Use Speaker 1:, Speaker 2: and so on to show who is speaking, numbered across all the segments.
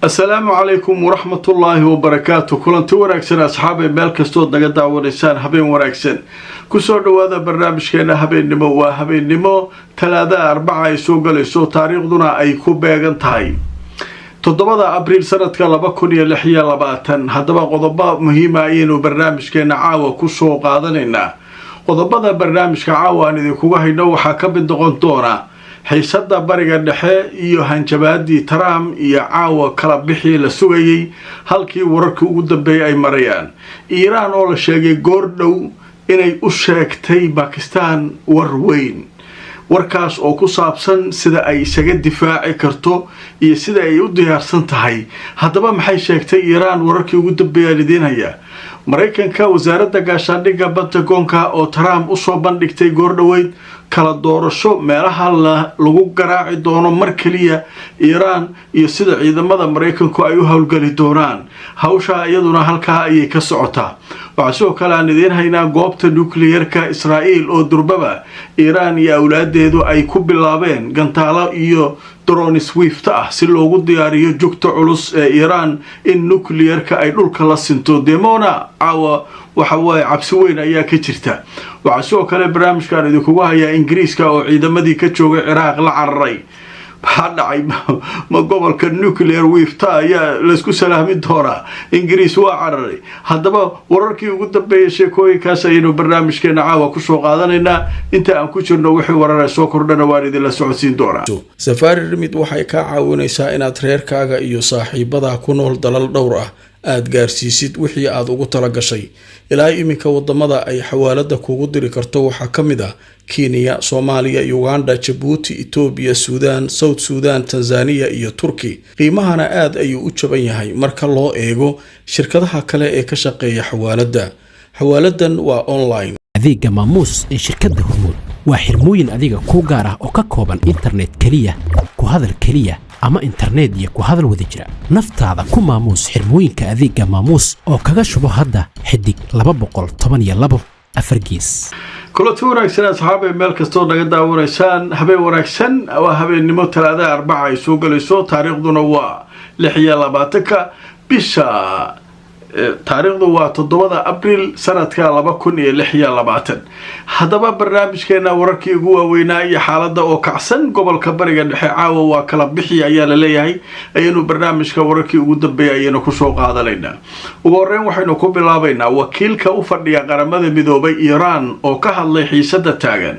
Speaker 1: السلام عليكم ورحمة الله وبركاته. كلنتي wanaagsan asxaabay meel kasto naga daawaneysaan habeen wanaagsan ku soo dhawaada barnaamijkeena habeennimo waa habeennimo talaada arbaca ay soo galayso taariikhduna ay ku beegan tahay 7 abriil sanadka 2026 hadaba qodobo muhiim ah ayaynu barnaamijkeena caawa ku soo qaadanaynaa qodobada barnaamijka caawa aan idinku hayno waxa ka mid noqon doona xiisada bariga dhexe iyo hanjabaadii Trump iyo caawa kala bixi la sugayay halkii wararkii ugu dambeeyay ay marayaan Iran oo la sheegay goor dhow inay u sheegtay Pakistan war weyn warkaas oo ku saabsan sida ay isaga difaaci karto iyo sida ay u diyaarsan tahay hadaba maxay sheegtay Iran wararkii ugu dambeeyay lidinaya Mareykanka wasaaradda gaashaandhigga Pentagonka oo Trump u soo bandhigtay goor dhaweyd kala doorasho meelaha lagu garaaci doono mar kaliya Iran iyo sida ciidamada Mareykanku ay u hawlgali doonaan hawsha iyaduna halka ay ka socotaa waxaa kale aan idin haynaa goobta nuclearka Israa'iil oo durbaba Iran iyo awlaadeedu ay ku bilaabeen gantaalo iyo drone Swift ah si loogu diyaariyo jugta culus ee Iran in nuclearka ay dhulka la sinto demona awa waxa way cabsi weyn ayaa ka jirta waxaa kale barnaamijkan idinku haya Ingiriiska oo ciidamadii ka joogay Iraq la cararay dhacay ma gobolka nuclear Swift ayaa la isku salaamin doona Ingiriis waa cararay hadaba wararkii ugu dambeeyay sheekooyinkaas ayaynu barnaamijkeena caawa ku soo qaadanaynaa inta aan ku jirno wixii warar soo kordhana waan idin la socodsiin doonaa Safari Remit waxay ka caawinaysaa inaad reerkaaga iyo saaxiibada ku nool dalal dhowr ah aad gaarsiisid wixii aad ugu tala gashay ilaa iminka wadamada ay xawaalada kugu diri karto waxa kamid ah Kenya, Soomaaliya, Uganda, Djibouti, Ethiopia, Sudan, South Sudan, Tanzania iyo Turkey. qiimahana aad ayuu u jaban yahay marka loo eego shirkadaha kale ee ka shaqeeya xawaalada. Xawaaladan waa online.
Speaker 2: adeega maamuus ee shirkadda Hormuud waa xirmooyin adiga ku gaar ah oo ka kooban internet kaliya, ku hadal kaliya ama internet iyo ku hadal wada jira. naftaada ku maamuus xirmooyinka adeega maamuus oo kaga shubo hadda xidig 212 afargees.
Speaker 1: كلتي wanaagsan asxaabay meel kasto naga daawaneysaan habeen wanaagsan waa habeennimo talaada arbaca ay soo galayso taariikhduna waa 26 bisha taariikhdu waa 7 abriil sanadka 2026 hadaba barnaamijkeena wararkii ugu waaweynaa iyo xaaladda oo kacsan gobolka bariga dhexe caawa waa kala bixi ayaa la leeyahay ayaynu barnaamijka wararkii ugu dambeeyay ayaynu ku soo qaadanaynaa ugu horreyn waxaynu ku bilaabaynaa wakiilka u fadhiya qaramada midoobay Iran oo ka hadlay xiisada taagan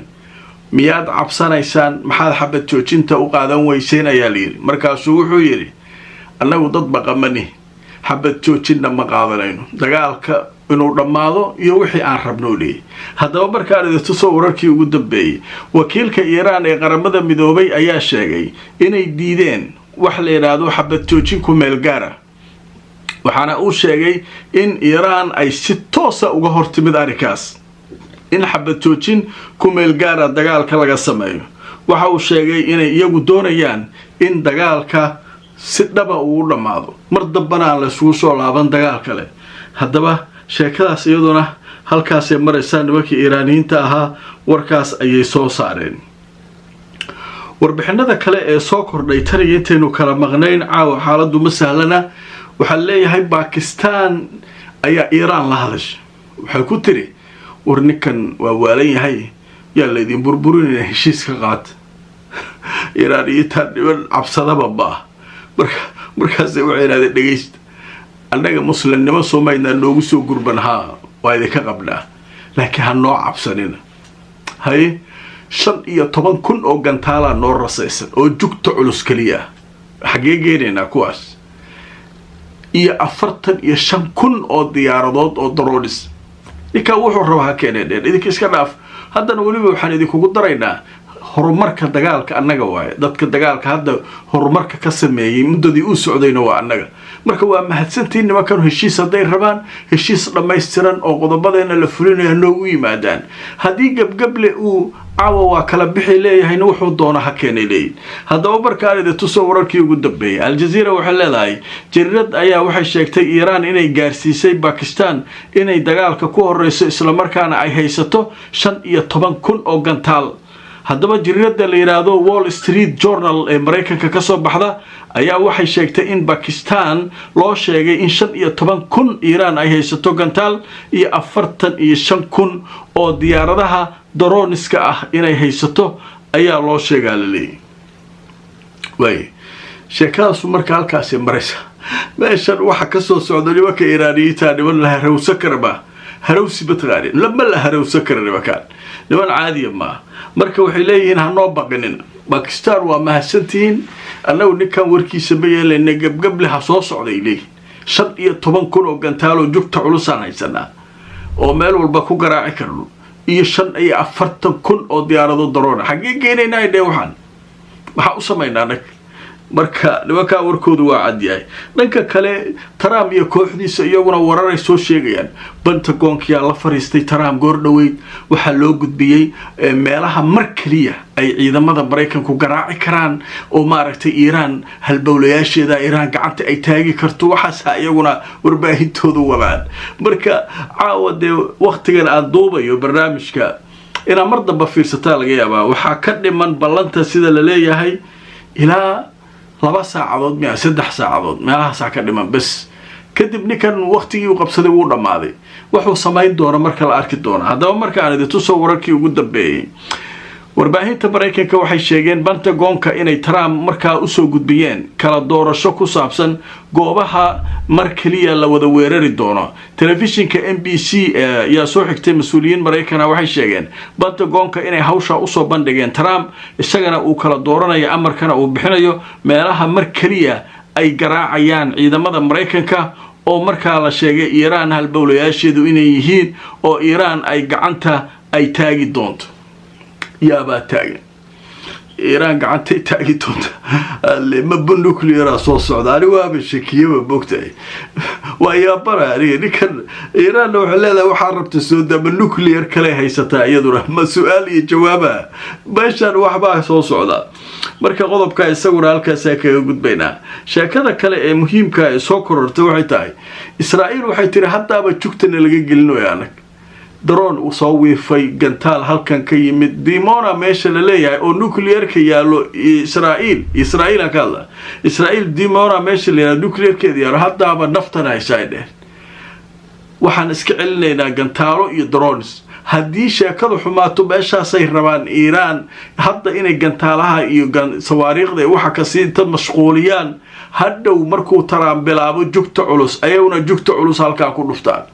Speaker 1: miyaad cabsanaysaan maxaad xabad joojinta u qaadan weyseen ayaa leeyahay markaasuu wuxuu yiri annagu dad baqamani xabad joojinna ma qaadanayno dagaalka inuu dhamaado iyo wixii aan rabno leeyahay hadaba markaan idin soo wararkii ugu dambeeyay wakiilka Iran ee qaramada midoobay ayaa sheegay inay diideen wax la yiraahdo xabad joojin ku meel gaar ah waxaana uu sheegay in Iran ay si toos ah uga hortimid arikaas in xabad joojin ku meel gaar ah dagaalka laga sameeyo waxa uu sheegay inay iyagu doonayaan in dagaalka si dhaba uu dhamaado mar dambana la isugu soo laaban dagaal kale hadaba sheekadaas iyaduna halkaas ay maraysaa nimankii Iiraaniyiinta ahaa warkaas ayay soo saareen warbixinada kale ee soo kordhay tariga intaynu kala maqnayn caawa xaaladdu ma sahlana waxa leeyahay Pakistan ayaa Iran la hadashay waxa ku tiri warninkan waa waalan yahay yaa leedin burburinay heshiiska qaad Iiraaniyiinta dhiban cabsadaba baa markaas waxay yiraahdeen dhageysta annaga muslimnimo Soomaaliya noogu soo gurbanha waa idinka qabnaa laakiin ha noo cabsanina hay 15,000 oo gantaala noo rasaysan oo jugta culus kaliya xagee geynayna kuwaas iyo 45,000 oo diyaaradood oo drones ika wuxuu rabaa keeneen idinka iska dhaaf haddana waliba waxaan idinku daraynaa horumarka dagaalka annaga waaye dadka dagaalka hadda horumarka ka sameeyay muddadii uu socdayna waa annaga marka waa mahadsantiin nimankan heshiis haday rabaan heshiis dhameystiran oo qodobadeena la fulinayo noogu yimaadaan hadii gabgable uu caawa waa kala bixi leeyahayna wuxuu doona ha keenay leeyahay hadaba markaan idin tusoo wararkii ugu dambeeyay Al Jazeera waxay leedahay jirirad ayaa waxay sheegtay Iran inay gaarsiisay Pakistan inay dagaalka ku horeyso isla markaana ay haysato 15,000 oo gantaal haddaba jariirada la yiraahdo Wall Street Journal ee Mareykanka ka soo baxda ayaa waxay sheegtay in Pakistan loo sheegay in 15,000 Iran ay haysato gantaal iyo 45,000 oo diyaaradaha droniska ah inay haysato ayaa loo sheegaa leeyahay way sheekadaas marka halkaas maraysa meeshan waxa ka soo socda nimanka Iiraaniyiinta niman la harowsa karba harowsi batqaari lama la harowsa karaba kan niman caadi ma marka waxay leeyihiin hanoo baqinin Pakistan waa mahadsantiin annagu ninkan warkiisa ma yeelayna gabgable ha soo socday leeyahay 15,000 oo gantaalo jugta culusan haysanaa oo meel walba ku garaaci karno iyo 45,000 oo diyaarado drone xagee geenaynaa idee waxaan waxa u sameeynaa marka nimanka warkoodu waa cad yahay dhanka kale Trump iyo kooxdiisa iyaguna warar ay soo sheegayaan Pentagon-ka la fariistay Trump goor dhaweyd waxa loo gudbiyay meelaha mar kaliya ay ciidamada Mareykanku garaaci karaan oo maaragtay Iran halbowlayaasheeda Iran gacanta ay taagi karto waxa iyaguna warbaahintoodu wadaan marka caawade waqtigan aan duubayo barnaamijka ina mar damba fiirsataa laga yaabaa waxa ka dhiman ballanta sida la leeyahay ilaa 2 saacadood miya 3 saacadood meelaha ka dhiman bas kadib ninkan waqtigii uu qabsaday wuu dhamaaday wuxuu sameyn doona marka la arki doona hadaba marka aan idin tuso wararkii ugu dambeeyay warbaahinta Mareykanka waxay sheegeen Pentagon-ka inay Trump markaa u soo gudbiyeen kala doorasho ku saabsan goobaha mar kaliya la wada weerari doono telefishinka NBC ayaa soo xigtay mas'uuliyiin Mareykan waxay sheegeen Pentagon-ka inay hawsha u soo bandhigeen Trump isagana uu kala dooranayo amarkana uu bixinayo meelaha mar kaliya ay garaacayaan ciidamada Mareykanka oo markaa la sheegay Iran halbowlayaasheedu inay yihiin oo Iran ay gacanta ay taagi doonto yaaba taagan Iran gacanta taagi doonto ma nuclear soo socdaani waa shakiyo bogtay waa yaabara ninkan Iran waxa leedahay waxa rabta soo daba nuclear kale haysataa iyaduna ma su'aal iyo jawaaba meeshan waxba soo socda marka qodobka isaguna halkaas ay kaga gudbaynaa sheekada kale ee muhiimka ah soo korortay waxay tahay Israa'iil waxay tiri hadaba jugtana laga gelinayo anag drone uu soo wiifay gantaal halkan ka yimid Dimona meesha la leeyahay oo nuclear ka yaalo Israa'iil kala Israa'iil Dimona meesha la nuclear ka yaalo hadaba naftana ay saayeen waxaan iska celinaynaa gantaalo iyo drones haddii sheekadu xumaato meeshaas ay rabaan Iran hadda inay gantaalaha iyo sawaariiqda waxa ka siinta mashquuliyaan hadhow markuu Trump bilaabo jugta culus ayaguna jugta culus halka ku dhuftaan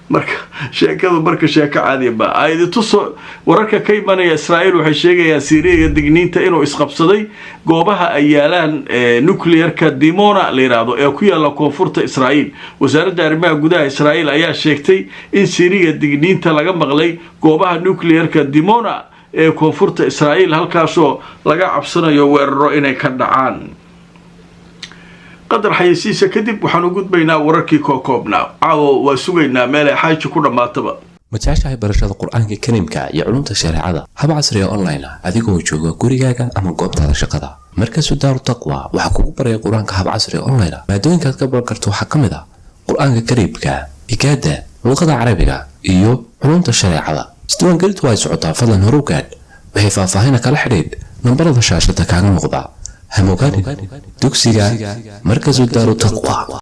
Speaker 1: marka sheekadu marka sheeka caadi ba ay tuso wararka ka imanaya Israa'iil waxay sheegayaan Syria digniinta inuu isqabsaday goobaha ay yaalaan nuclear-ka Dimona la yiraahdo ee ku yaala koonfurta Israa'iil wasaaradda arrimaha gudaha Israa'iil ayaa sheegtay in Syria digniinta laga maqlay goobaha nuclear-ka Dimona ee koonfurta Israa'iil halkaasoo laga cabsanayo weeraro inay ka dhacaan qadar xayisiisa kadib waxaan u gudbaynaa wararkii koobna caawo waa sugaynaa meel ay xaaji ku dhamaataba
Speaker 3: ma jeceshahay barashada quraanka kariimka iyo culumta shareecada hab casri ah online adigoo jooga gurigaaga ama goobtaada shaqada markaas Daaru Taqwa waxa kugu baraya quraanka hab casri ah online maadooyinka aad ka baran karto waxa kamid ah quraanka kariimka igada luqada carabiga iyo culumta shareecada isdiiwaangelintu way socotaa fadlan horugaad waxay faahfaahin kala xiriir nambarada shaashada kaaga muuqda هموغاني دوكسيغا مركز دار التقوى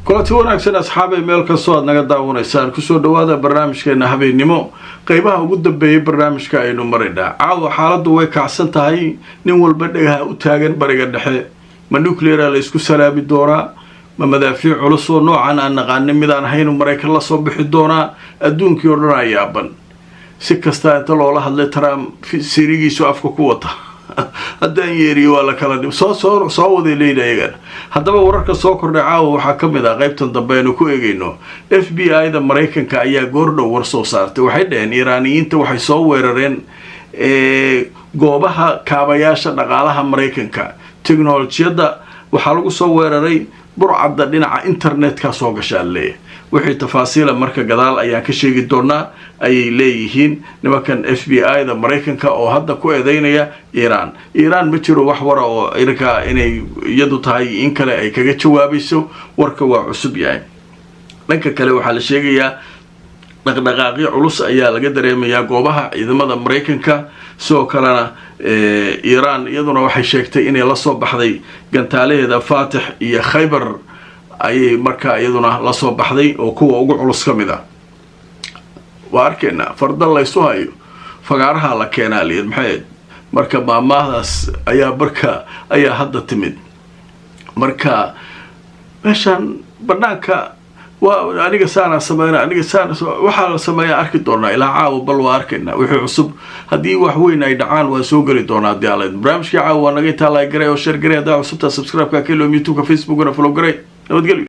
Speaker 1: كلتي wanaagsan asxaabay meel ka soo naga daawanaysaan ku soo dhawaada barnaamijkeena habeenimo qaybaha ugu dambeeyay barnaamijka aynu marinaa caawa xaaladdu way kacsan tahay nin walba dhagaha u taagan bariga dhexe ma nuclear la isku salaami doonaa ma madaafiic culus oo noocan aan naqaan midaan ahayn Mareykan la soo bixi doonaa adduunkii oo dhan ayaaban si kasta inta loola hadlay Trump sirigiisu afka ku wata haddaan yeeriyo waa la kala dhib soo waday leeyahay haddaba wararka soo kordhay caawa waxaa ka mid ah qaybtan dambe aynu ku eegayno FBI-da Mareykanka ayaa goordhow war soo saartay waxay dhaheen Iiraaniyiinta waxay soo weerareen goobaha kaabayaasha dhaqaalaha Mareykanka teknolojiyada waxaa lagu soo weeraray burcadda dhinaca internetka soo gashaa leeyahay wixii tafaasiila marka gadaal ayaan ka sheegi doonaa ayay leeyihiin nimankan FBI-da Mareykanka oo hadda ku eedeynaya Iran ma jiro wax wara oo irka inay iyadu tahay in kale ay kaga jawaabayso warka waa cusub yahay dhanka kale waxaa la sheegayaa dhaqdhaqaaqyo culus ayaa laga dareemayaa goobaha ciidamada maraykanka sidoo kalena iiraan iyaduna waxay sheegtay inay la soo baxday gantaalaheeda faatix iyo khaybar ayay markaa iyaduna la soo baxday oo kuwa ugu culus ka mid ah waa arkaynaa farda laysu hayo fagaaraha la keenaa liyad maxay marka maamaahdaas ayaa hadda timid marka meeshaan banaanka waa aniga saana sameeyna aniga saana waxa la sameeyaa arki doonaa ilaa caawa bal waa arkaynaa wixii cusub haddii wax weyn ay dhacaan waa soo geli doonaa diyaaleed barnaamijkii caawa waa naga intaa like garay oo share garay haddaa cusubtaa subscribe-ka ka helo youtube-ka facebook-na follow garay nabadgelyo